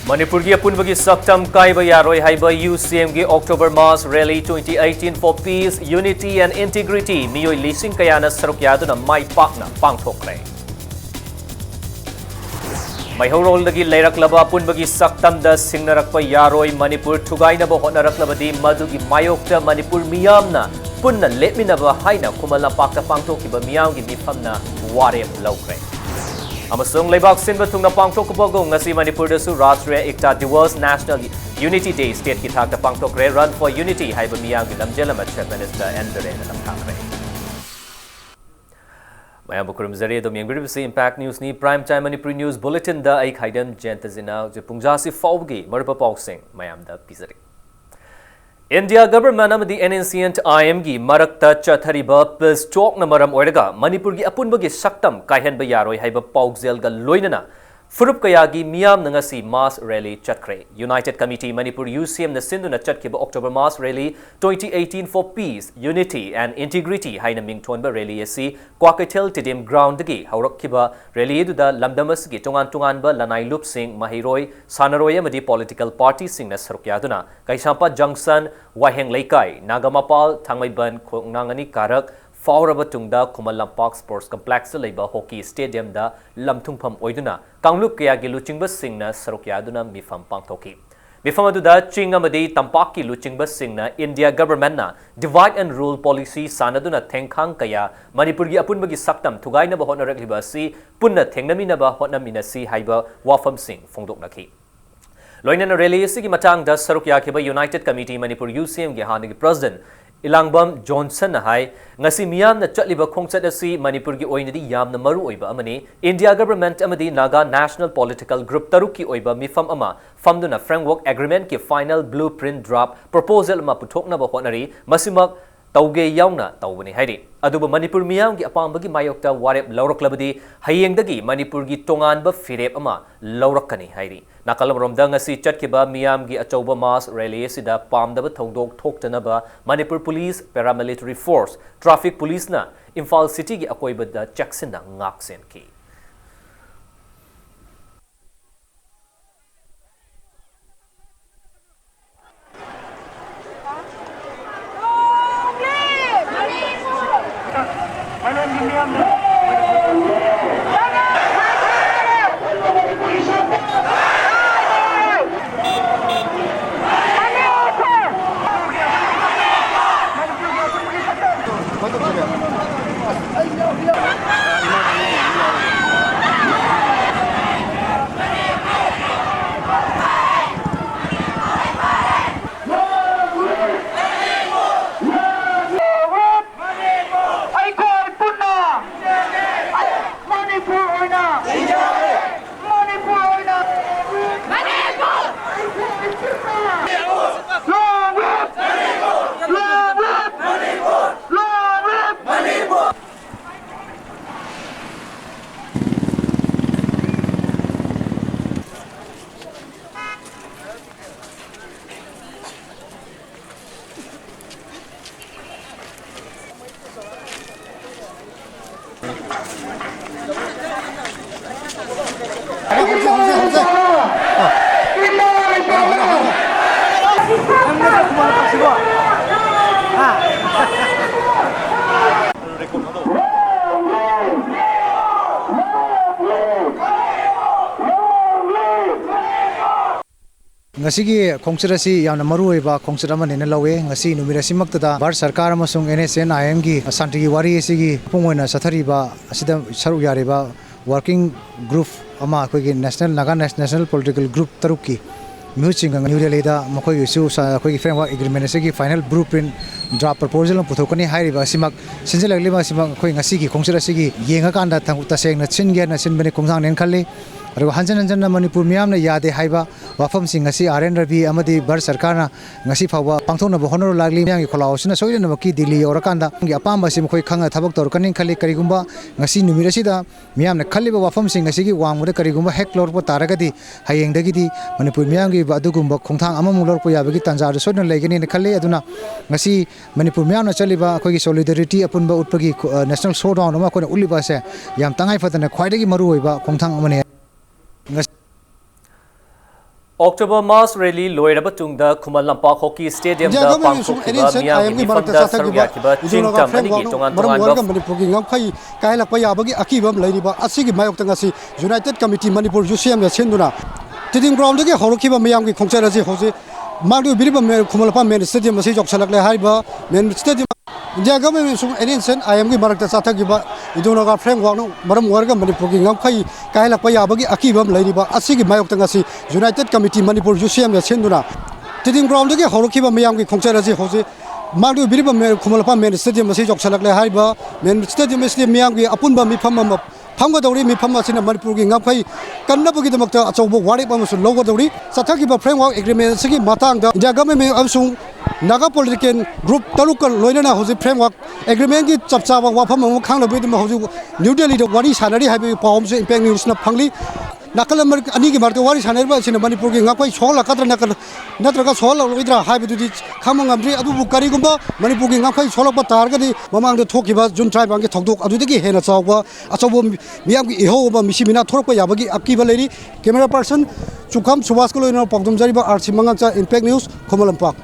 Manipur gi apunbagi saktam kaiba yaroi haiba UCM gi October Mass Rally 2018 for Peace, Unity and Integrity miyoi lising kayana saruk yaduna mai pakna pangthokre. Maihorol dagi leiraklaba apunbagi saktam da singnarakpa yaroi Manipur thugainaba hotnaraklabadi madugi mayokta Manipur miyamna punna lepminaba haina kumalna pakta pangthokiba miyamgi mifamna warep laukre. Amasung leibak sinba thungna pangthokbago ngasi Manipur da su Rashtriya Ekta Divas National Unity Day state ki thakta pangthokre Run for Unity haiba miyamgi lamjelama Chief Minister Andre lamthakre. Maya bukurum zari dom yengbiribsi Impact News ni Prime Time Manipur News Bulletin da aik haidam jentazina jepungjasi fawgi marpa pausing mayam da pizari. India government amadi NNCN IM gi marakta chathariba plus talk na maram oiraga Manipur gi apunbagi saktam kaihenba yaroi haiba paugzel ga loinana furup kayagi miyam nangasi mass rally chatkre. United Committee Manipur UCM na sinduna chatkiba October Mass Rally 2018 for Peace, Unity and Integrity haina mingthonba rally asi Kwakatel Tidim ground gi haurakkiba rally edu da lamdamas gi tongan ba lanai lup sing mahiroi sanaroi amadi political party sing na sarukyaduna Kaisampa Junction Waheng Laikai Nagamapal Thangmaiban Khongnangani Karak Fauraba Tungda Kumalampak Sports Complex Leiba Hockey Stadium da Lamthungpham Oiduna Kanglup kaya gi luchingba singna sarukyaduna mifam pangthoki. Mifam aduda ching amadi tampaki luchingba singna India government na divide and rule policy sanaduna thengkhang kaya Manipur gi apunbagi saktam thugaina ba hotnarakliba si punna thengnamina ba hotnaminasi haiba wafam sing phongdoknaki. Loinana rally asigi matang da sarukyakiba United Committee Manipur UCM gi hanigi president Ilangbam Johnson hai ngasi miyam na chatliba khongchat asi Manipur gi oinadi yamna maru oiba amani India government amadi Naga National Political Group taruki oiba mifam ama famduna framework agreement ki final blueprint draft proposal ma puthokna ba honari masimak tauge yauna taubani hairi aduba Manipur miyam gi apambagi mayokta warep lauraklabadi hayengdagi Manipur gi tongan ba firep ama laurakani hairi Nakalamromda ngasi chatkiba miyam gi achauba mass rally sida pamdaba thongdok thoktanaba Manipur Police Paramilitary Force Traffic Police na Imphal City gi akoibada chaksinda ngaksen ki Ngasigi khongchirasi yamna maruoiba khongchirama nena lawe ngasi numirasi maktada Bharat Sarkar amasung NSN IM gi santigi wari asigi pungoina sathariba asida saru yariba working group ama akoigi Naga National Political Group taruki Muching New Delhi da makoi isu akoigi framework agreement asigi final blueprint draft proposal on puthokani hairiba simak sinjalagliba simak akoi ngasigi khongchirasi gi yenga kanda thangta sengna chinge na sinbani khongthang nen khalli aru hanjan hanjan na Manipur miyamna yade haiba wafam sing ngasi RNRB amadi Bharat Sarkarna ngasi phawa pangthona bo honor lagli myangi kholausina soilena maki Delhi orakanda ngi apamba sim khoi khanga thabak tor kanin khali karigumba ngasi numirasida miyamna khaliba wafam sing ngasi gi wangmuda karigumba hek lorpo taragadi hayengdagi di Manipur miyamgi adugumba khongthang amamung lorpo yabagi tanjar soilena legani ne khalle aduna ngasi Manipur miyamna chaliba khoi gi solidarity apunba utpagi national showdown ama khona uliba se yam tangai fatana khwaidagi maru oiba khongthang amane October Mass Rally loiraba tungda Khuman Lampak Hockey Stadium da pangthokkiba miyamgi mifamda saruk yakiba chingtam anigi tongan tongan Manipur ngam khai kailak pa yabagi akibam leiriba asigi mayok tangasi United Committee Manipur UCM ya senduna Tiding ground ge horokiba miyamgi khongcharaji hoji magdu biriba Khumalapa main stadium asi jok salak le haiba main stadium India government sung NSN IMG marakta sathagiba idunaga framework no maram warga Manipur ngam khai kailak pa yabagi akibam leiriba asigi mayok tangasi United Committee Manipur UCM ya senduna Tiding ground ge horokiba miyamgi khongcharaji hoji magdu biriba Khumalapa main stadium asi jok salak le haiba main stadium asi miyamgi apunba mifam Panga Dori mi Pama Sina Manipur Ngapai, Kanabuki the Mata, Wadi Logo Dori, Sataki framework agreement, Siki Matanga, India government also Naga political group Taluka Loina Hose framework agreement, Chapsava, Wapam, Kanga with the New Delhi, the Wadi Sanari, having poems in Peng Pangli. Nakala Aniki Marto Wari Saneva in Manipur Ngapai, Sola Katra Natraka Sola, Vidra, Hybrid, Kamangam, Abu Karigumba, Manipur Ngapai, Sola Targadi, Mamang the Tokiba, Jun Tribe and Tokdok, Aduki, Henasawa, Asobo Miyagi, Ihova, Mishimina, Torpa Yabagi, Akiba lady, camera person, to come to Wasco in Pogdum Zariba, Archimanga, Impact News, Komalampak.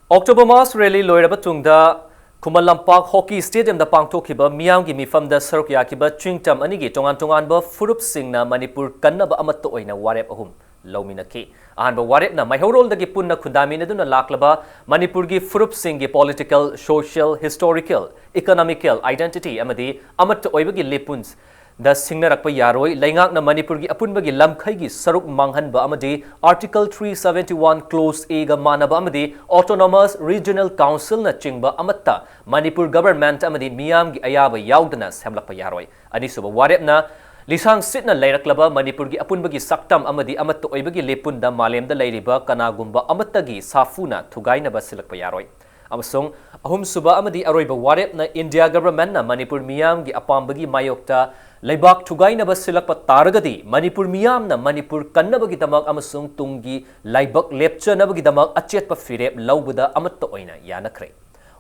October Mass Rally loiraba tungda Khuman Lampak Hockey Stadium da pangthokkiba miyamgi mifamda saruk yakiba chingtam anigi tongan ba furup singna Manipur kannaba amatto oina warep ahum lauminaki ahanba warep na maihorol dagi punna khundamina duna laklaba Manipur gi furup singi political social historical economical identity amadi amatto oibagi lepuns da singnarakpa yaroi laingakna Manipur gi apunbagi lamkhai gi saruk manghanba amadi Article 371 Clause A ga manaba amadi Autonomous Regional Council na chingba amatta Manipur government amadi miyam gi ayaba yaudana semlakpa yaroi anisuba warepna lisang sitna leiraklaba Manipur gi apunbagi saktam amadi amatta oibagi lepunda malemda leiriba kanagumba amatta gi safuna thugaina ba silakpa yaroi amasung ahum suba amadi aroiba warepna India government na Manipur miyam gi apambagi mayokta Laibak Tugaina Basilakpa Targadi, Manipur Miyamna, Manipur Kannabagi Damak Amasung Tungi, Laibak Lepcha Nabagi Damak Achet Pafirep, Laubuda Amato Oina, Yanakre.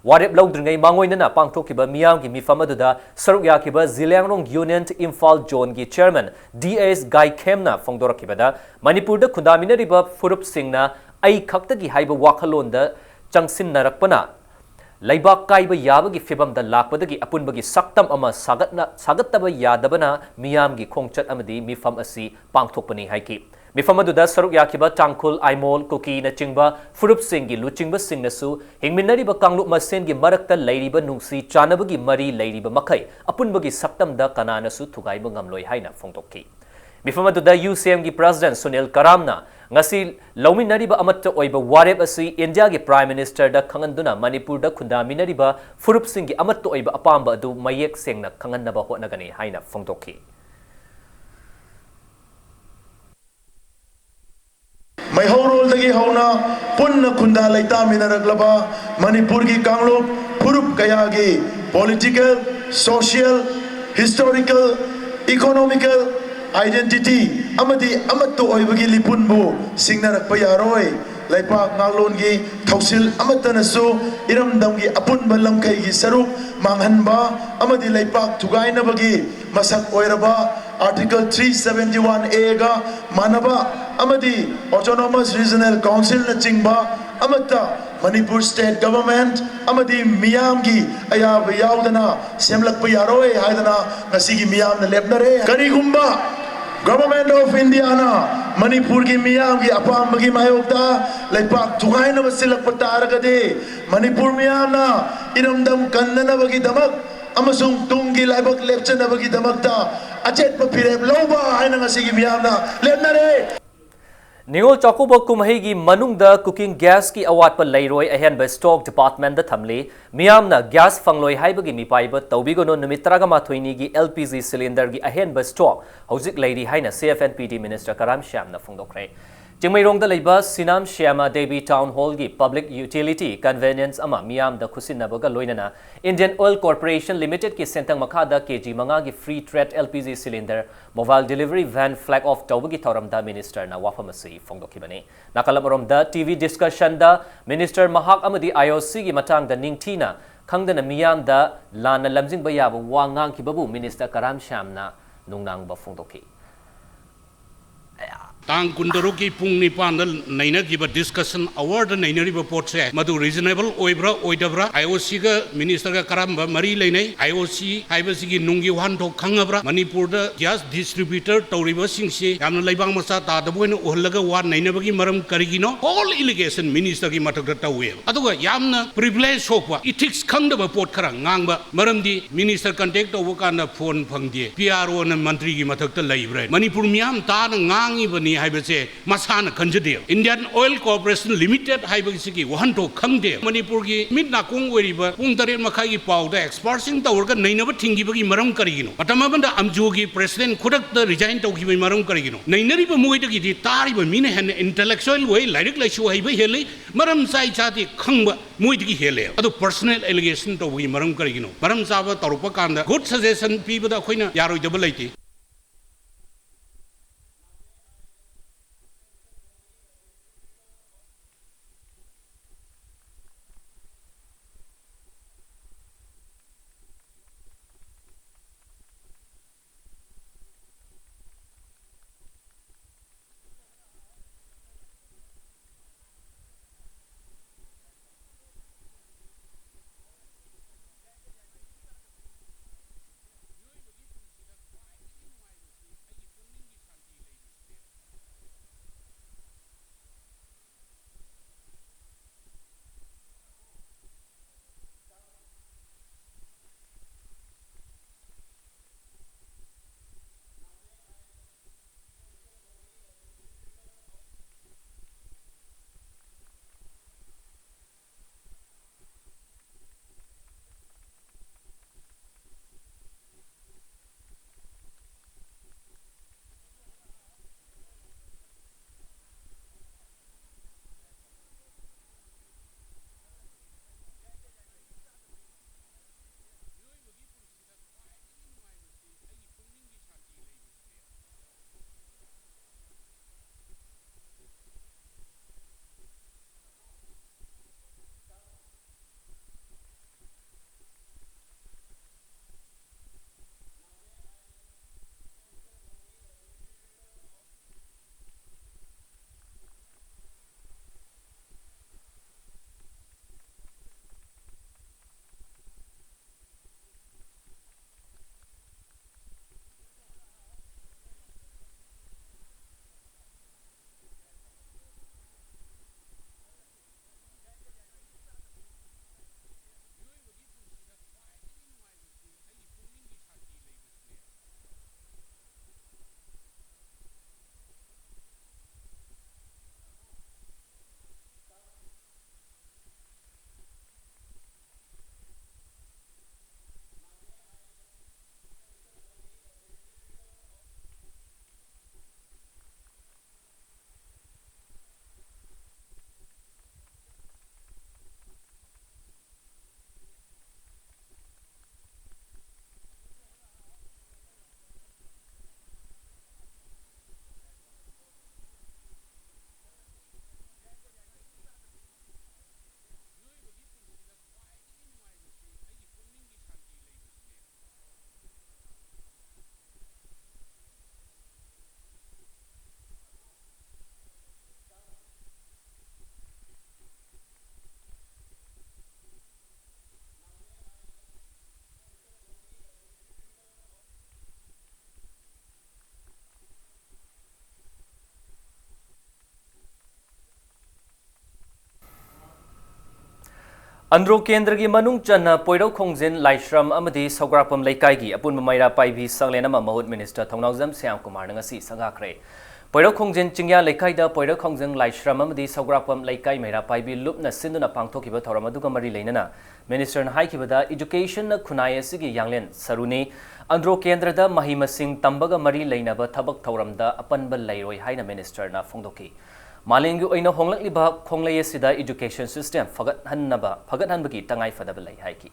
Warep Laudringa Mangoina, Pangtokiba, Miyamgi, Mifamaduda, Sarukyakiba, Zilangrong Union Infal Jongi Chairman, D.S. Guy Kemna, Fongdorakibada, Manipur the Kundaminariba, Furup Singna, Ai Kaktagi Haiba Wakalonda, Changsin Narakpana. Laibak kaiba yabagi fibam da lakpadagi apunbagi saktam ama sagattaba yadabana miyamgi khongchat amadi mifam asi pangthokpani haiki mifam aduda saruk yakiba tangkhul aimol kuki na chingba furup singgi luchingba singnasu hingminariba kanglup masengi marakta leiriba nungsi chanabagi mari leiriba makai apunbagi saktam da kananasu thugaiba ngamloi haina phongtokki mifam aduda UCM gi president Sunil Karamna ngasi lauminariba amatta oiba warep asi India gi prime minister da khanganduna Manipur da khundaminariba furup singgi amatta oiba apamba adu mayek sengna khangannaba hotnagani haina phongtokhi maihorol dagi hauna punna khunda laita minaraglaba Manipur gi kanglo furup kaya gi political social historical economical identity amadi amatto oibagi lipunbu singnarakpa yaroi laipak ngalon gi thausil amatanasu iramdam gi apunba lamkai gi saruk manghanba amadi laipak thugaina bagi masak oiraba Article 371A ga manaba amadi Autonomous Regional Council na chingba amata Manipur State Government amadi miyam gi ayaba yaudana semlakpa yaroi haidana ngasigi miyam na lepnare karigumba Government of India na Manipur gi miyam gi apam bagi mayokta laipak thugaina basilak pataragade Manipur miyam na iramdam kannana bagi damak amasung tungi laibak lepchana bagi damakta achet papirep loba haina ngasigi miyam na lepnare Ningol Chakuba Kumahigi Manungda cooking gas ki awat pa lairoi ahenba stock department da thamle miyamna gas fangloi haibagi mipaiba tawbigono numitraga mathoini gi LPG cylinder gi ahenba stock hojik lairi haina CFNPD minister Karam Shyam na phongdokre Chingmairong da leiba Sinam Shyama Devi Town Hall gi public utility convenience ama miyam da khusinnabaga loinana Indian Oil Corporation Limited ki sentang makhada kg manga gi free trade LPG cylinder mobile delivery van flag off tawbagi thoramda minister na wafamasi phongdokibani nakalamorom da TV discussion da minister mahak amadi IOC gi matang da ningthina khangdana miyam da lana lamjing ba yaba wangang ki babu minister Karam Shyam na nungnang ba phongdoki Tang kundaruki pung nipan naina giba discussion award naina report se madu reasonable oibra oidabra IOC ga minister ga karamba mari leinai IOC haibasi gi nungi wan thok khangabra Manipur da gas distributor tawriba singse yamna laibang masa ta da boina ohlaga wan naina bagi maram karigino all allegation minister gi matak da tawe aduga yamna privilege hokwa ethics khangdaba pot khara ngangba maramdi minister contact over kana phone phangdi PRO na mantri gi matak ta laibra Manipur miam ta na ngangi bani haibase masana kanjade Indian Oil Corporation Limited haibasi gi wan thok khangde Manipur gi mit na kong weriba pung tare makhai gi pawda exporting tawrga nainaba thingi bagi maram karigino matamabanda amjogi president khudak da resign tawki bai maram karigino nainariba moida gi di tariba mine hen intellectual way like laisu haiba hele maram sai chati khangba moida gi hele adu personal allegation tawgi maram karigino maram saba tarupa kanda good suggestion pibada khoina yaroi daba laiti Andro Kendra gi manung channa poiro khongjin laishram amadi sograpam laikai gi apun maira paibi sanglena mahut minister thongnawjam Syam Kumar ngasi sangakre poiro khongjin chingya laikai da poiro khongjin laishram amadi sograpam laikai maira paibi lupna sinduna pangthokiba thoram aduga mari leinana minister na haikibada education na khunai asigi yanglen saruni Andro Kendra da mahimasing tambaga mari leinaba thabak thoramda apanbal lairoi haina minister na phongdoki Malingu oina honglakliba khonglay sida education system fagat hanbagi tangai fadaba lai haiki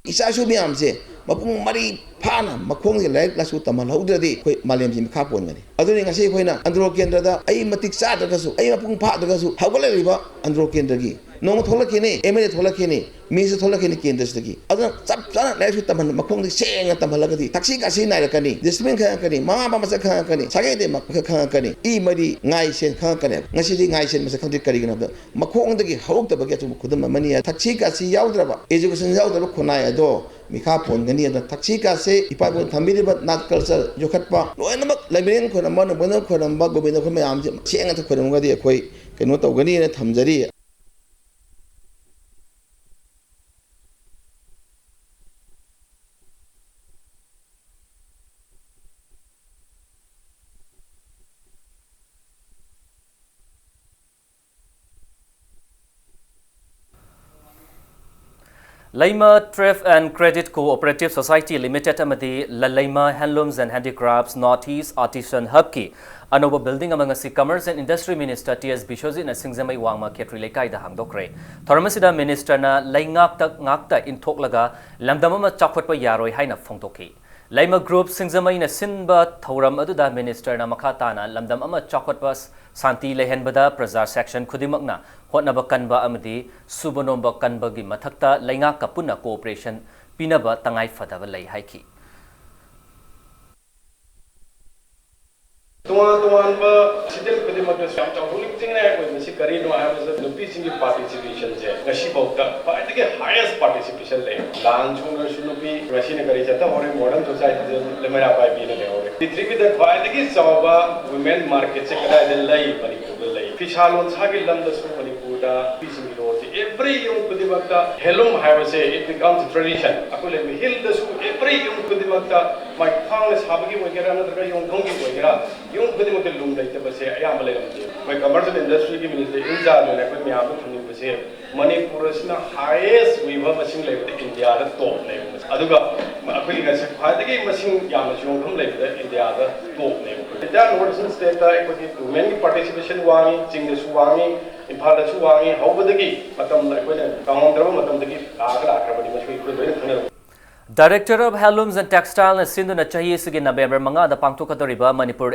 Isa su miyam se mapung mari phana makhong laik lasu tamal haudradi khoi malem sim kha pon ngani aduni ngase khoina Andro Kendra da ai matik sa da su ai mapung pha da su hawala riba Andro Kendra gi nong tholakini emele tholakini misi tholakini kendestagi adana chap chana laisu taman makhong di senga tamalagadi taxi kasi nairakani discipline khangakani mama mama sa khangakani sage de khangakani I mari ngai sen khangakani ngasi di ngai sen masa khangdi kari gina makhong dagi hawuk tabagi atu khudam mani taxi kasi yaudraba education yaudraba khonai ado mikha pon gani ada taxi kasi ipa bon thambiri bat nat culture jokhatpa loinamak laibreng khonamba no bono khonamba gobindo khome am senga ta khonam gadi khoi keno tawgani na thamjari Laima Thrift and Credit Cooperative Society Limited amadi Lalaima Handlooms and Handicrafts Northeast Artisan Hub ki Anoba building among si Commerce and Industry Minister T.S. Bishozi na Singzamai Wangma Ketri Lekai da hangdokre. Thoramasida Minister na ngakta inthoklaga lamdamama chakotpa yaroi haina phongtoki. Laima Group Singzamai na sinba thoram aduda Minister na makata na lamdam ama chakotpa Santi lehenbada Prajar Section Kudimakna hotnaba kanba amadi subanomba kanbagi mathakta lainga kapuna cooperation pinaba tangai fadaba lay haiki. Tuan ba sidel pwede mag-swam sa huling tingnan ko si Karino ay sa nupising participation je ngasi bauta pa ito highest participation le lan chunga sunupi ngasi na kari jata hore modern society je lemera pa bi na le hore titri da pa ito sawaba women market se kada de lai Manipur lai fishalon sagi lamda su Manipur da pising ro every yung pwede magta helum hay se it becomes tradition ako le hil da su every yung pwede magta my founders habagi mo kera na daga yung dongi mo kera yung pwede mo kelum dai te base ayam le gamje my commercial industry ki minister inja no na ko mi abu thuni base Manipur sina highest weaver machine le India da top le aduga akuli ga se phadagi machine yam jong kham le India da top le da northern state da ko women participation wangi ching su wangi imphal da su wangi hobadagi matam na ko na kaundraba matam dagi agra akrabadi masui ko do thana Director of Handlooms and Textile na Sindhu na chahi sige November mga da pangtukadoriba Manipur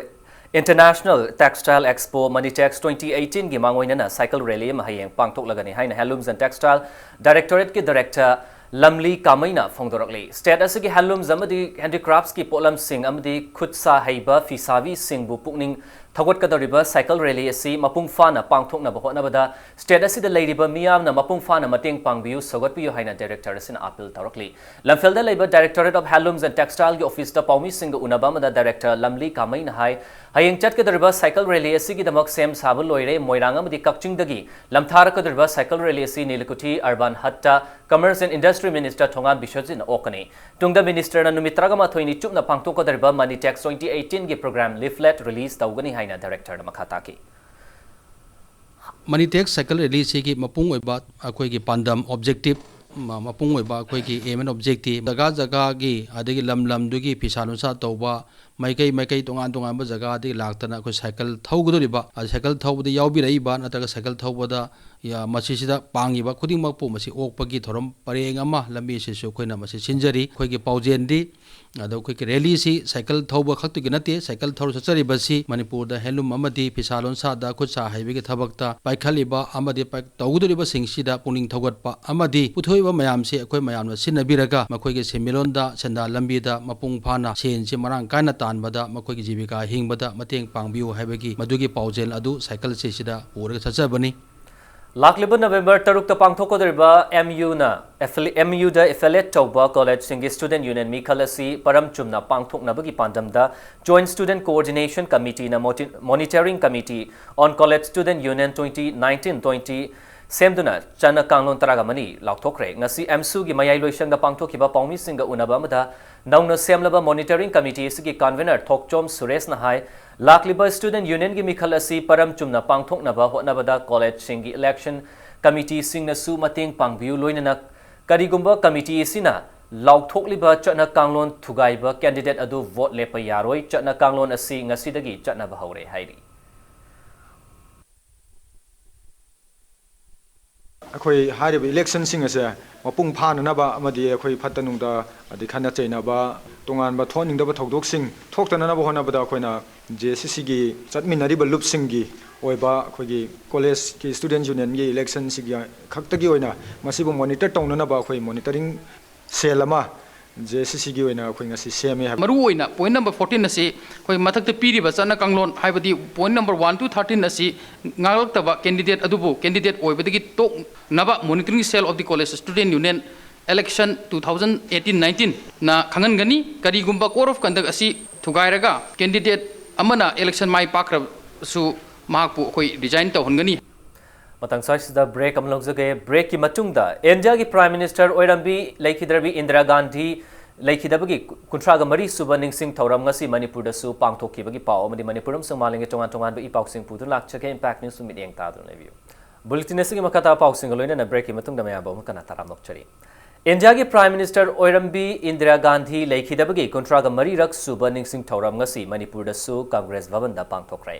International Textile Expo Manitex 2018 gi mangoy na cycle rally mahayeng pangtuklagani haina Handlooms and Textile Directorate ki Director Lamli Kamaina Fongdorakli State asigi Handlooms amadi Handicrafts ki polam sing amadi khutsa haiba fisavi sing bu pukning Thagwat kadoriba cycle rally asi mapung fana pangthokna bahotna bada state asida leiriba miyam na mapung fana mateng pangbiu sogot piu haina director asina appeal tawrakli lamfelda leiba Directorate of Handlooms and Textile gi office da paumi singa unaba mada director Lamli Kamai na hai hayeng chat kadoriba cycle rally asi gi damak sem sabul loire moirang amadi kakching dagi lamthar kadoriba cycle rally asi nilikuthi urban hatta Commerce and Industry Minister Thongan Bishojin okani tungda minister na numitraga ma thoini chupna pangthok kadoriba Manitex 2018 gi program leaflet release tawgani haina director makata ki Manitex cycle release ki mapung oiba akoi ki pandam objective mapung oiba akoi ki aim and objective jaga gi adagi lam du gi pisanu sa toba maikai tongan ba jaga di laktana ko cycle thaugodoriba cycle thawbudi yawbi reiba nataga cycle thawbada ya masisida pangiba khuding makpu masi okpagi thorom pareng ama lambi se su khoina masi sinjari khoi gi paujendi ado khoi ki rally si cycle thawba khaktu gi nate cycle thawr sachari basi Manipur da handloom amadi pisalon sa da khutsa haibi gi thabakta paikhaliba amadi tawgodoriba singsida puning thawgatpa amadi puthoiba mayam se khoi mayam na sinabiraga makhoi gi semilon da senda lambi da mapung phana sen se marang kana tanbada makhoi gi jibika hingbada mateng pangbiu haibagi madugi paujel adu cycle se sida pura sachabani Lakliba November taruk ta pangthokodoriba MU da affiliate tauba college singi student union mi khalasi param chumna pangthokna bagi pandamda joint student coordination committee na monitoring committee on college student union 2019-20 semduna chana kanglon taragamani laukthokre ngasi MSU gi mayai loisang da pangthokiba paumi singa unaba mada nauna semlaba monitoring committee sigi convener Thokchom Suresh na hai Lakliba student union gi mikhal asi param chumna pangthokna ba hotnabada college singi election committee singna su mateng pangbiu loinana karigumba committee sina laukthokliba chana kanglon thugaiba candidate adu vote lepa yaroi chana kanglon asi ngasidagi chana ba haure hairi ꯑꯩꯈꯣꯏ ꯍꯥꯏꯔꯤꯕ ꯏꯂꯦꯛꯁꯟꯁꯤꯡ ꯑꯁꯦ ꯃꯄꯨꯡ ꯐꯥꯅꯅꯕ ꯑꯃꯗꯤ ꯑꯩꯈꯣꯏ ꯐꯠꯇ ꯅꯨꯡꯗ ꯑꯗꯩ ꯈꯠꯅ ꯆꯩꯅꯕ ꯇꯣꯉꯥꯟꯕ ꯊꯣꯛꯍꯟꯅꯤꯡꯗꯕ ꯊꯧꯗꯣꯛꯁꯤꯡ ꯊꯣꯛꯇꯅꯅꯕ ꯍꯣꯠꯅꯕꯗ ꯑꯩꯈꯣꯏꯅ JCCꯒꯤ ꯆꯠꯃꯤꯟꯅꯔꯤꯕ ꯂꯨꯞꯁꯤꯡꯒꯤ ꯑꯣꯏꯕ ꯑꯩꯈꯣꯏꯒꯤ ꯀꯣꯂꯦꯖꯀꯤ ꯁ꯭ꯇꯨꯗꯦꯟ ꯌꯨꯅꯤꯌꯟꯒꯤ ꯏꯂꯦꯛꯁꯟꯁꯤꯒꯤ ꯈꯛꯇꯒꯤ ꯑꯣꯏꯅ ꯃꯁꯤꯕꯨ ꯃꯣꯅꯤꯇꯔ ꯇꯧꯅꯅꯕ ꯑꯩꯈꯣꯏ ꯃꯣꯅꯤꯇꯔꯤꯡ ꯁꯦꯜ ꯑꯃ JCCꯒꯤ ꯑꯣꯏꯅ ꯑꯩꯈꯣꯏ ꯉꯁꯤ ꯁꯦꯝꯃꯦ ꯍꯥꯏꯕ ꯃꯔꯨ ꯑꯣꯏꯅ ꯄꯣꯏꯟ ꯅꯝꯕꯔ 14 ꯑꯁꯤ ꯑꯩꯈꯣꯏ ꯃꯊꯛꯇ ꯄꯤꯔꯤꯕ ꯆꯠꯅ ꯀꯥꯡꯂꯣꯟ ꯍꯥꯏꯕꯗꯤ ꯄꯣꯏꯟ ꯅꯝꯕꯔ 1 to 13 ꯑꯁꯤ ꯉꯥꯡꯂꯛꯇꯕ ꯀꯦꯟꯗꯤꯗꯦꯠ ꯑꯗꯨꯕꯨ ꯀꯦꯟꯗꯤꯗꯦꯠ ꯑꯣꯏꯕꯗꯒꯤ ꯇꯣꯛꯅꯕ monitoring cell of the college student union election 2018-19 na khangangani karigumba code of conduct asi thugairaga candidate amana election mai pakra su mahakpu khoi design tawhangani matang saisida break amlongzage break ki matungda India ki prime minister oirambi laikhidrabi Indira Gandhi laikhidabagi kuntraga mari suba ningsing thauram ngasi Manipur da su pangthokibagi paw amadi Manipuram sangmalinge tongan tongan ba ipaksing pudu lakchake impact news sumit yeng ta dun review bulletin asigi makata pausing loina na break ki matungda maya ba kana taram nokchari India ki Prime Minister Oirambi Indira Gandhi laikhidabagi kontraga marirak suba ningsing thauram ngasi Manipur da su Congress Bhavan da pangthokrai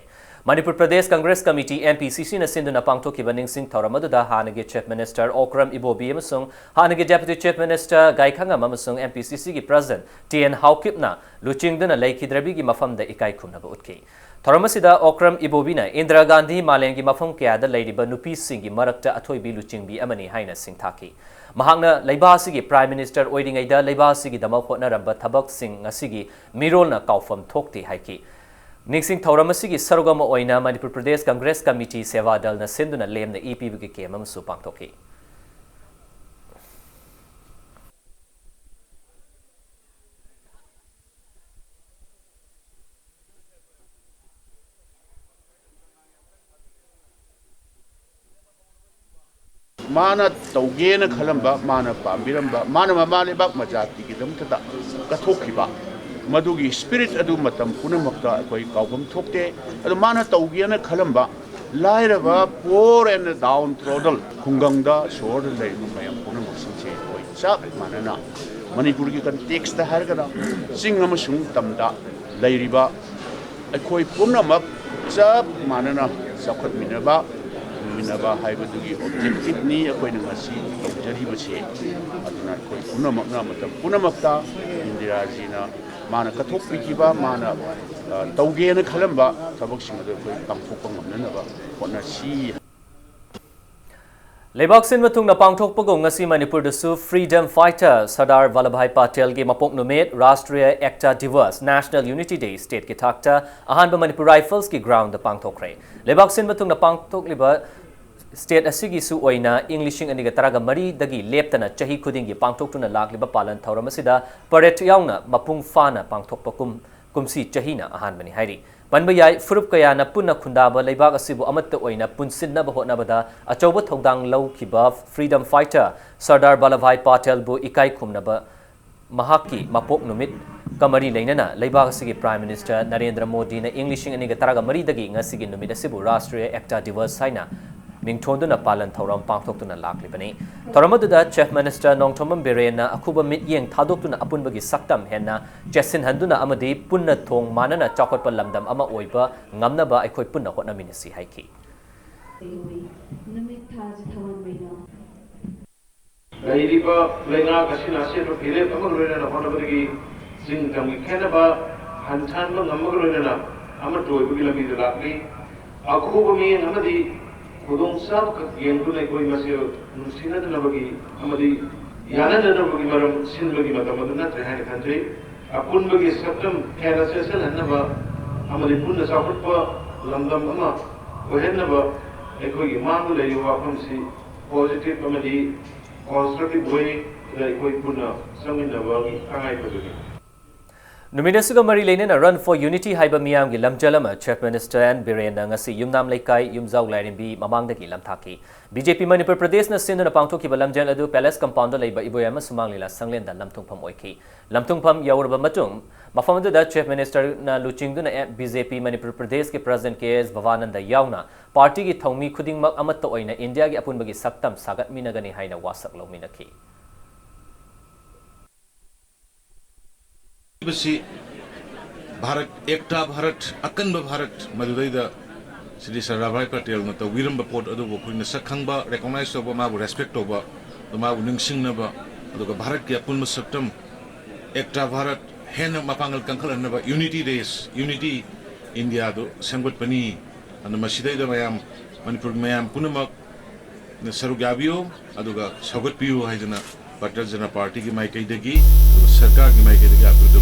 Manipur Pradesh Congress Committee MPCC na sinduna pangthokiba ningsing thauram aduda hanagi Chief Minister Okram Ibobi amasung hanagi Deputy Chief Minister Gaikhanga amasung MPCC ki President TN Haukipna luchingduna laikhidrabi gi mafam da ikai khumnaba utki Thoramasida Okram Ibobina Indira Gandhi Malengi mafam kya da lairiba nupi singi marakta athoibi luchingbi amani haina singthaki Mahangna Laibasigi Prime Minister Oidingaida Laibasigi Damakotna Ramba Tabak Singh Ngasigi Mirolna Kaufam Thokti Haiki Ningsing Thauramasigi Sarugama Oina Manipur Pradesh Congress Committee Seva Dal na Sinduna Lem na EPBG Kemam Supang Thoki Mana taugena khalamba mana pambiramba mana mamale bak majati ki dam tata kathokiba madugi spirit adu matam punamakta koi kaugam thokte adu mana taugena khalamba lairaba poor and downtrodden khungangda sor lei mayam punamaksinche koi chap manana Manipur ki context da hargada singam sung tamda lairiba koi punamak chap manana sakhat minaba minaba haibatugi objective ni akoi ngasi jari base aduna koi punamakna matam punamakta Indira jina mana kathok pikiba mana taugena khalamba thabak singado koi tamthokpa ngamnanaba hona si Lebak sin matung na pangthok pagong ngasi Manipur da su freedom fighter Sardar Vallabhbhai Patel gi mapok numit Rashtriya Ekta Divas National Unity Day state ki thakta ahanba Manipur Rifles ki ground da pangthok re Lebak sin matung na pangthok liba state asigi su oina Englishing aniga taraga mari dagi leptana chahi khudingi pangthoktuna lakliba palan thauramasida parade yauna mapung fana pangthokpa kumsi chahina ahan bani hairi panbayai furup kaya na punna khundaba leibak asibu amatta oina punsinna bahotna bada achauba thodang lau khiba freedom fighter Sardar Vallabhbhai Patel bu ikai khumnaba mahaki mapok numit kamari leinana leibak asigi Prime Minister Narendra Modi na Englishing aniga taraga mari dagi ngasigi numit asibu Rashtriya Ekta Divas saina Mingthonduna palan thauram pangthoktuna laklibani Thoramadda Chief Minister Nongthomam Birena akuba mityeng thadoktuna apunbagi saktam henna chesin handuna amadi punna thong manana chakotpa lamdam ama oiba ngamnaba aikoi punna hotnaminasi haiki Lairiba lenga kasina se phile amagulena na honabagi sing jamgi khenaba hanchan ma ngamagulena ama toibagi lami lakli akuba mi amadi Kudung sab yang tu naik koi masih nusina tu nabagi, amadi yana tu nabagi maram sin bagi mata mata na terhad country, apun bagi sabtam kera sesal henna ba, amadi pun na saput pa lamdam ama, koi henna ba, ekoi iman le yuwa pun si positive amadi constructive way le koi pun na sangin na bagi kangai pagi. Numinasuga mari leinena Run for Unity haiba miyam gi lamjalama Chief Minister and Birena ngasi yumnam laikai yumzau lairimbi mamangdagi lamthaki BJP Manipur Pradesh na sinduna pangthoki lamjal adu Palace Compound leiba iboyama sumanglila sanglenda lamthungpham oiki lamthungpham yaurba matung mafamdu da Chief Minister na luchingduna BJP Manipur Pradesh ki President KS Bhavananda yauna party gi thongmi khudingmak amatta oina India gi apunbagi saktam sagat minagani haina wasak lawminaki बसी भारत एकता भारत अकन्ब भारत मदुदैदा Sidi Sarabhai Patel na tawiram ba pot adu bo kuin sakhang ba recognize to ba ma bu respect to ba to ma bu ningsing na ba adu ka Bharat ki apun masaptam ekta Bharat hen mapangal kangkhalan na ba unity days unity India do sangbat pani anu masidai da mayam Manipur mayam punamak na sarugabio adu ka sagat piu haidana Bharat Jana Party ki mai kai dagi sarkar ki mai kai dagi apru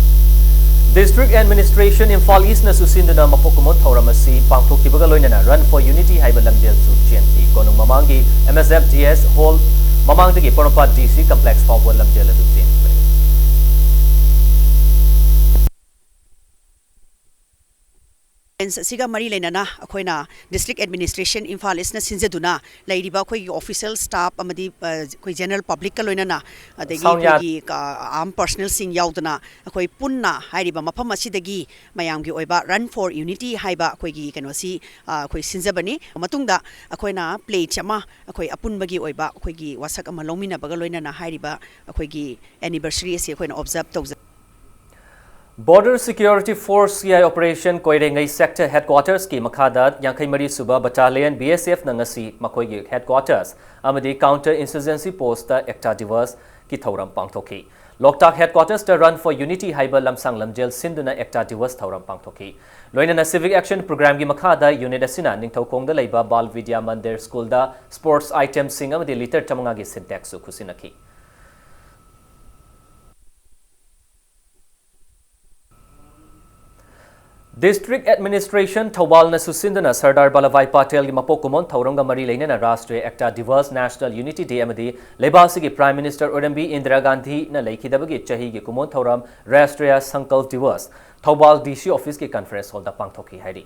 District Administration Imphal East na susinduna mapokumon thauramasi pangthokibaga loinana Run for Unity haiba lamjel su chianti konung mamangi MSFDS Hall mamangdagi Pornapa DC Complex Forward lamjel adu chianti Siga mari lenana akoina district administration Imphal East na sinjaduna lairiba khoi official staff amadi khoi general public ka loinana adegi khoi arm personnel sing yaudana akhoi punna hairiba mafam asidagi mayamgi oiba Run for Unity haiba khoi gi kenosi khoi sinjabani matungda akoina plate ama akhoi apunbagi oiba khoi gi wasak ama lomina baga loinana hairiba akhoi gi anniversary ase akoina observe tawza Border Security Force CI Operation Koirengai Sector Headquarters ki makhadat Yankai Mari Suba Battalion BSF nangasi makoi gi headquarters amadi counter insurgency post ta ekta divers ki thauram pangthoki Loktak Headquarters ta Run for Unity haiba lamsang lamjel sinduna ekta divers thauram pangthoki loinana civic action program gi makhada unit asina ningthokong da leiba Bal Vidya Mandir School da sports items sing amadi liter tamanga gi syntax su khusinaki District Administration Thawal na susindana Sardar Vallabhbhai Patel gi mapokumon thauramga mari leinana Rashtriya Ekta Divas National Unity Day amadi Lebasigi Prime Minister Odambi Indira Gandhi na leikidabagi chahi gi kumon thauram Rashtriya Sankalp Divas Thawal DC Office ki conference hall da pangthoki hairi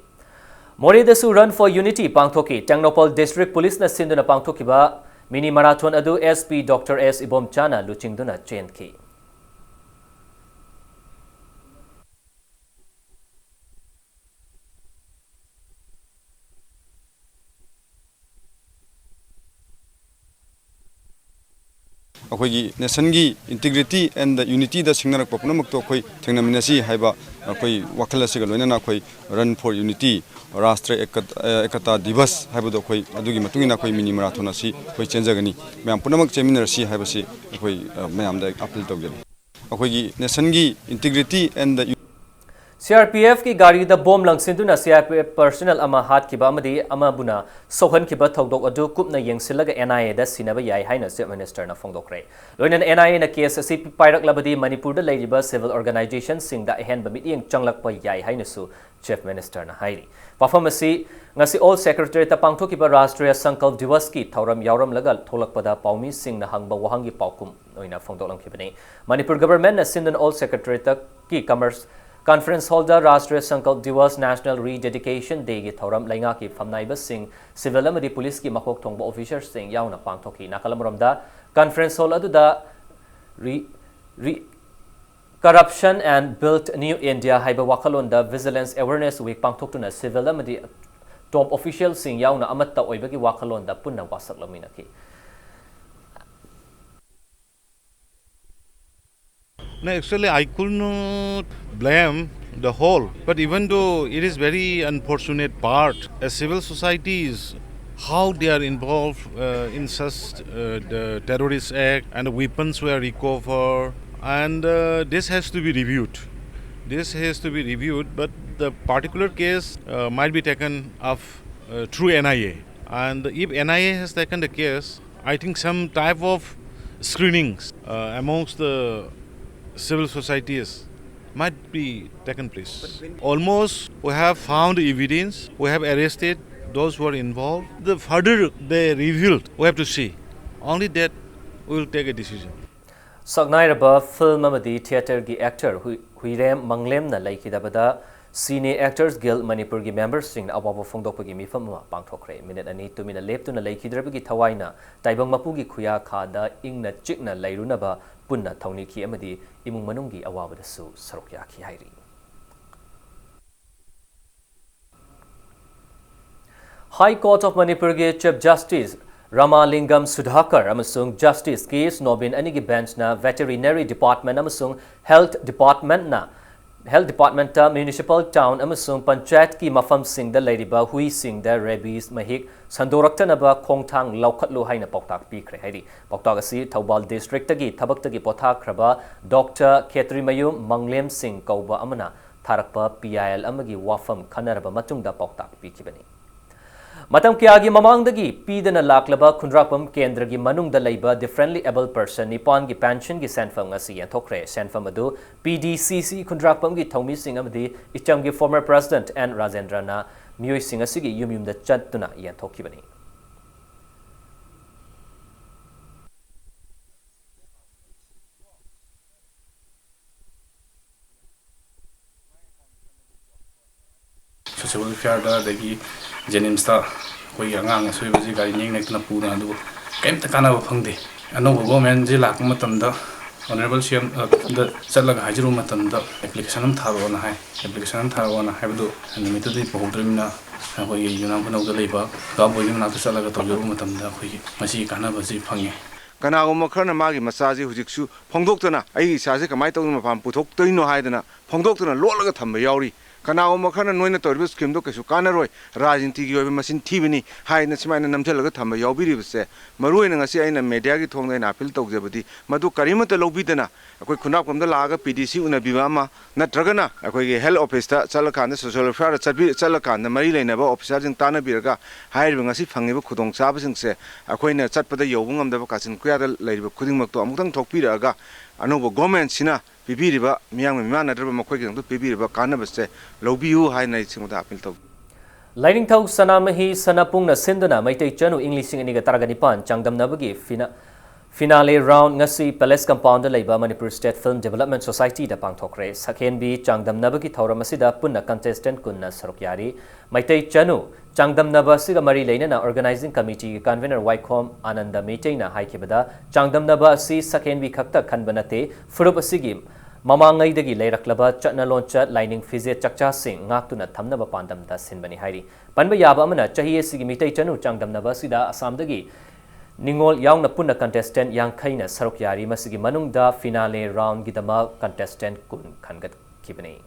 Mori dasu Run for Unity pangthoki Tengnopal District Police na sinduna pangthoki ba mini marathon adu SP Dr S Ibomchana luchingduna chenki अखोई nation की integrity and unity दा सिंगनरक पपुनमक तो अखोई थेंगनमिनसी हाइबा अखोई वखल असिग लोइना अखोई run for unity राष्ट्रीय एकता दिवस हाइबदो अखोई अदुगी मतुंगिना अखोई मिनी मैराथन असि अखोई चेंजगनी मैम पुनमक चेमिनरसी हाइबसी अखोई मैम दा अपील तौजनी अखोई नेशन की integrity and CRPF ki gari da bom langsinduna CRPF personnel ama hat ki ba amadi ama buna sohan ki ba thodok adu kupna yengsilaga NIA da sinaba yai haina Chief Minister na phongdokre loinan NIA na case asi pairak labadi Manipur da leiba civil organization sing da hen ba mityeng changlak pa yai haina su Chief Minister na hairi performance ngasi all secretary ta pangthoki ba Rashtriya Sankalp Divas ki thauram yauram lagal tholakpada paumi sing na hangba wahangi paukum oina phongdok langkhibani Manipur government na sindan all secretary ta ki commerce Conference holder Rashtriya Sankalp Divas National Rededication Day ki thauram lainga ki famnaiba sing civil amadi police ki makok thongba officers sing yauna pangthoki nakalamromda conference hall adu da corruption and built new India haiba wakalon da vigilance awareness week pangthoktuna civil amadi top officials sing yauna amatta oiba ki wakalon da punna wasaklamina ki No, actually, I could not blame the whole. But even though it is very unfortunate part, as civil societies, how they are involved in such the terrorist act and the weapons were recovered, and this has to be reviewed. This has to be reviewed, but the particular case might be taken up through NIA. And if NIA has taken the case, I think some type of screenings amongst the civil societies might be taken place. Almost we have found evidence, we have arrested those who are involved. The further they revealed, we have to see. Only that we will take a decision. Sagnairaba film amadi theatre gi actor Huirem Manglem na laikidabada Senior Actors Guild Manipur gi members sing awaba phongdokpagi mifam ma pangthokre minute ani tumina leptuna laikhidrabagi thawaina taibang mapugi khuya khada ingna chikna lairunaba punna thawni ki amadi imung manunggi awabada su sarokya ki hairi High Court of Manipur gi Chief Justice Ramalingam Sudhakar amasung Justice case Nobin anigi bench na Veterinary Department amasung Health Department na Health Department ta municipal town amasung panchayat ki mafam sing da leiriba hui sing da rabies mahik sandoraktana khongthang laukhatlu haina poktak pikre hairi poktak asi Thoubal district tagi thabak tagi pothakraba Dr. Khetri Mayum Manglem Singh kauba amana tharakpa PIL amagi wafam khanaraba matungda poktak pikibani Matam kiyagi mamangdagi pidana laklaba khundrapam kendragi manungda leiba differently able person nipan gi pension gi senfam ngasi yanthokre senfam adu PDCC khundrapam gi thomi sing amadi icham gi former president N Rajendra na miyoi sing asigi yumyumda chattuna yanthokibani social welfare da dagi Jenims ta koi angang soi baji gari ning nek na puna du kem ta kana phangde ano government ji lak matam da honorable CM da chatlaga hajiru matam da application am tharo na hai application am tharo na hai du nimit di pohudrimna koi yunam phano da leiba ga boy na ta chatlaga tawjuru matam da koi masi kana baji phange Kanagoma khana magi masaji hujiksu phongdoktana ai isaje kamai tawna mapam puthok toino haidana phongdoktana lolaga thamba yauri Kanagoma khana noina torbi scheme do kesu kanaroi rajinti gi obi machine thibini haina simaina namjalaga thamba yaubiri bse maruina ngasi aina media gi thongna na appeal tawjabadi madu karimata lobidana akoi khunak komda laga PDC una bibama natragana akoi gi health office ta chalakanda social welfare chabi chalakanda mari leinaba officer jing tana biraga hairbi ngasi phangiba khudong chaba singse akoina chatpada yobungam da kasin kuyada leiba khudingmak to amutang thokpiraga anobo government sina Pibiriba, Miang Mana, Makwaki, Pibiriba, Cannabis, Lobiu, High Night, Apil. Lighting Tau Sanamahi, Sanapung, Sindana, Maite Chanu, English in Nigataraganipan, Changdam Nabagi, Finale round Ngasi, Palace Compound, Labor, Manipur State Film Development Society, the Pangtokre, Sakenbi, Changdam Nabagi, Tauramasida, Puna contestant Kunna Sarukyari, Maite Chanu, Changdam Naba Siga Mari Lena, Organizing Committee, Convener Waikom, Ananda Metena, Haikibada, Changdam Naba Si, Sakenbi Kakta, Kanbanate, Furubasigim. Mamangai dagi Leiraklaba, Chatna Loncha, Lining Fizet Chakcha Singh, Ngaktuna Tamnaba Pandam da Sinbani Hairi. Panba Yaba Amana, Chahi Sigimite Chanu, Changdam Naba Sida, Assam dagi. Ningol Yang Napuna contestant Yang Kaina Sarukyari Masigi Manung da finale round Gidama contestant Kun Kangat Kibani.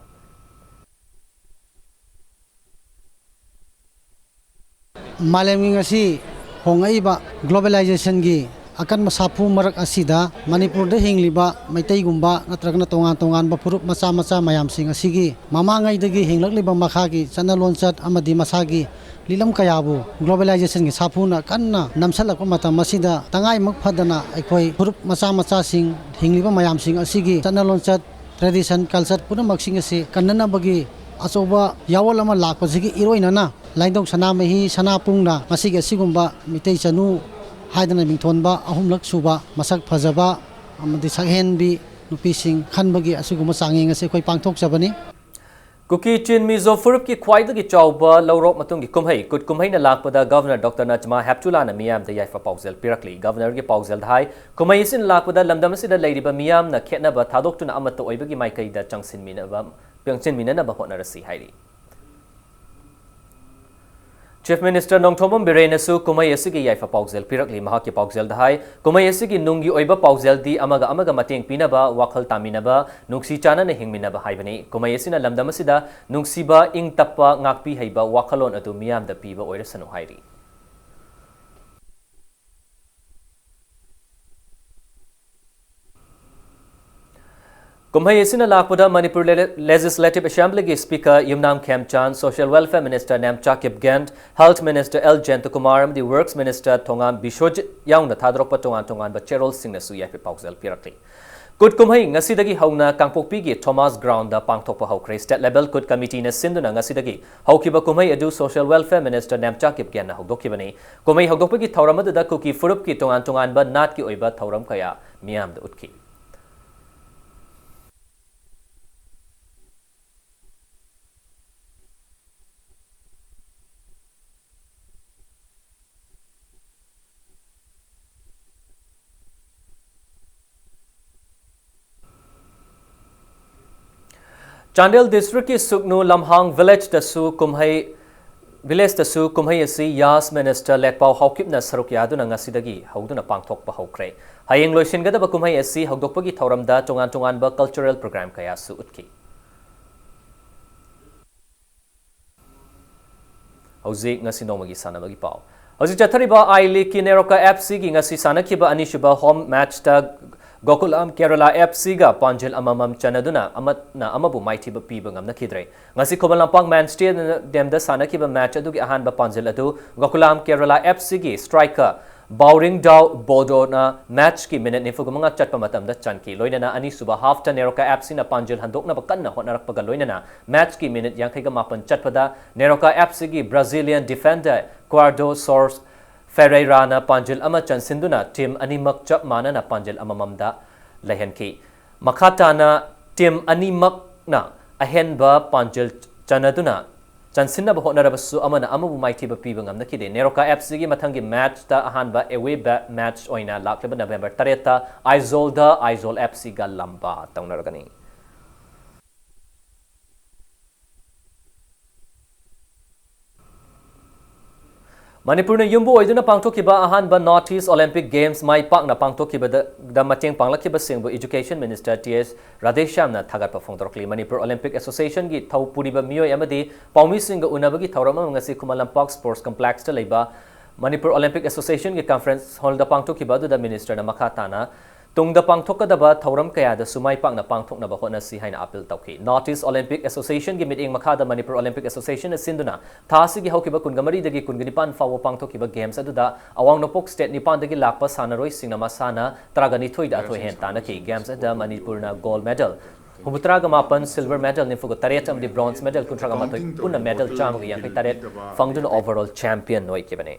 Maleming asi Hongaiba globalization gi akan masapu marak asida Manipur de hingliba maitai gumba natragna tongan ba purup macha mayam sing asigi mamangai dagi hinglakliba makhagi chanalonsat amadi masagi lilam kayabu globalization gi sapuna kanna namsalakpa matam masida tangai mak phadana aikoi purup macha sing hingliba mayam sing asigi chanalonsat tradition culture puna maksing ase kannana bagi asoba yawal ama lakpasigi iroinana laindong sanamahi sanapungna masigi asigumba mitai chanu haidana mingthonba ahumlak suba masak phajaba amadi sakhenbi nupising khanbagi asiguma changeng ase koi pangthok jabani Kuki Chin Mizo Furup ki Kwaidagi Chauba Laurok Matungi Kumhai Kut Kumhai na Lakpada Governor Dr. Najma Haptula na Miyam the Yaifa Pauzel Pirakli Governor ki Pauzel Hai Kumhai Sin Lakpada Lamdamasida Ladiba Miyam na Ketnaba Tadok to na Amato Oibagi Maikai da Changsin Minaba Pyangchin Minanaba Honarasi Hairi Chief Minister Nongthomam Birenasu Kumai Asigi Yaifa Pauzel Pirakli Mahaki Pauzel Dahai Kumai Asigi Nungi Oiba Pauzel di Amaga Mateng Pinaba Wakal Taminaba Nungsi Chana na Hingminaba Haibani Kumai Asina Lamdamasida Nungsiba Ing Tappa Ngakpi Haiba Wakalon atu Miyam da Piba Oirasanu Hairi Kumhai Asina Lakpada Manipur Legislative Assembly ki Speaker Yumnam Khemchan, Social Welfare Minister Namcha Kipgand, Health Minister L. Jentakumaram, the Works Minister Tongan Bishoj Yang na Thadrokpa Tongan ba Cherol Singh na Suya Pauzel Pirakli. Kut Kumhai ngasidagi hauna Kangpokpi ki Thomas Ground da Pangtokpa Haukre State Level Kut Committee na Sinduna ngasidagi Haukiba Kumhai adu Social Welfare Minister Namcha Kipgand na Hogdokibani. Kumhai Hogdokpa ki Thauramadu da Kuki Furup ki Tongan ba Nat ki Oiba Thauram Kaya Miyam da Utki. Chandel District ki Suknu Lamhang Village dasu Kumhai asi Yas Minister Lekpau Haukipna Sarukyadu na ngasidagi hauduna pangthokpa haukre. Hayeng loisin gada ba Kumhai asi haudokpagi thauramda tongan ba cultural program kaya su utki. Hauzik ngasi nomagi sanamagi pau. Hauzik chathariba I League ki Neroka FC gi ngasi sanakiba anishuba home match ta Gokulam Kerala FC ga Panjil amamam chanaduna amatna amabu maithiba piba ngamna khidre. Ngasi Khobalampang Man Stadium da sanakiba match adu gi ahanba Panjil adu Gokulam Kerala FC gi striker Bowring Dow Bodo na match ki minute ni fugumanga chatpa matam da chanki loinana ani suba half ta Neroka FC na Panjil handok na bakanna honarak paga loinana match ki minute yang kai ga mapan chatpada Neroka FC gi Brazilian defender Guardo Soares Ferreira na Panjil ama chansinduna team animak chap mana na Panjil amamamda lahenki makata na team animak na ahenba Panjil chanaduna chansinna ba honarabasu amana amabu maithiba piba ngamna kide Neroka FC gi mathangi match ta ahanba away match oina lakleba November 3 ta Aizol FC ga lamba taunaragani Manipur na yumbu oiduna pangthokiba ahanba North East Olympic Games mai pakna pangthokiba da mateng panglakiba singbu Education Minister T.S. Radhesham na thagatpa phongdorkli Manipur Olympic Association gi thau puriba miyoi amadi paumi singa unabagi thauram ngasi Kumalampak Sports Complex ta leiba Manipur Olympic Association gi conference hall da pangthokiba da minister na makhatana tungda pangthokadaba thauram kaya da sumai pakna pangthoknaba honasi haina appeal tawki North East Olympic Association gi meeting makhada Manipur Olympic Association sinduna thasi gi haukiba kungamari dagi kungnipan fawo pangthokiba games aduda awang nopok state nipan dagi lakpa sanaroi singna masana tragani thoi da thoi hen tanaki games ada Manipur na gold medal Hubutraga mapan silver medal ni fugo taret am di bronze medal kuntraga matoi punna medal cham gi yang taret fangdun overall champion noi kibane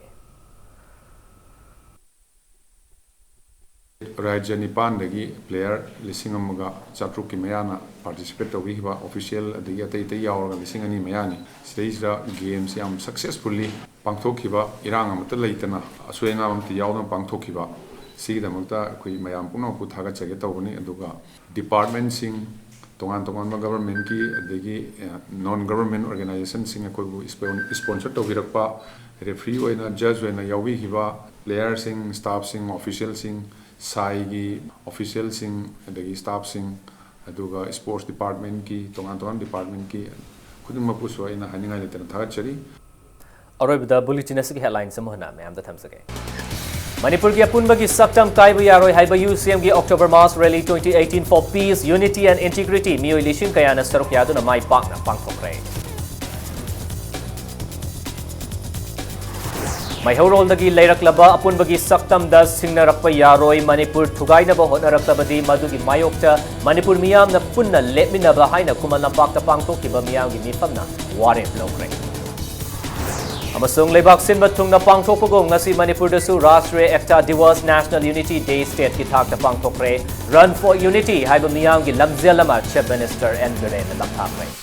Raja Nipan dagi player lising amaga chatruk ki mayana participate togi ba official dagi atai tai yawarga lising ani mayani stage da games yam successfully pangthokiba irang amata leitana asuenga amti yawna pangthokiba sigi damagta koi mayam puno ku thaga chage tawni aduga department sing tongan government ki dagi non government organization sing ko sponsor togirakpa referee oina judge oina yawi hiba player sing staff sing official sing Sai gi official sing adagi staff sing aduga sports department ki tongan department ki khudum mapu so ina haninga letena thagachari aroibda bulletin asigi headlines samhna mayam da thamsage Manipur gi apunba gi saktam kaibu yaroi haiba UCM gi October Mass Rally 2018 for peace unity and integrity mioi lishin kayana saruk yaduna mai pakna pangthokre Maihorol dagi leirak-laba apun bagi saktam da singnarakpa yaroi Manipur thugai na ba honaraktabadi madugi mayokta Manipur miyam na punna lepminaba haina Kumalampak ta pangthokiba miyam gi mifamna ware blokre amasung leibak sinba thungna pangthokpago ngasi Manipur da su Rashtriya Ekta Diwas National Unity Day state ki thak ta pangthokre Run for Unity haiba miyam gi lamzelama Chief Minister N Biren lamthakre